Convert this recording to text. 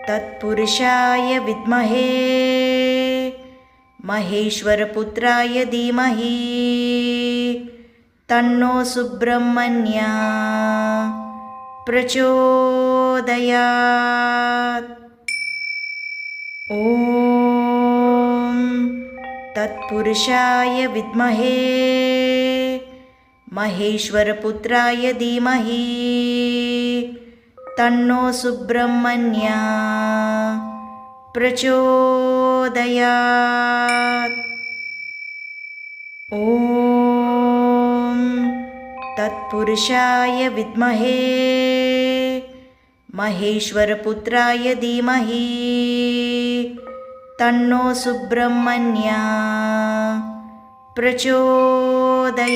तत्पुरुषाय विद्महे महेश्वरपुत्राय धीमहि तन्नो सुब्रह्मण्यः प्रचोदयात्। ॐ तत्पुरुषाय विद्महे महेश्वरपुत्राय धीमहि तन्नो सुब्रह्मण्यः प्रचोदयात्। ॐ तत्पुरुषाय विद्महे महेश्वरपुत्राय धीमहि तन्नो सुब्रह्मण्यः प्रचोदयात्।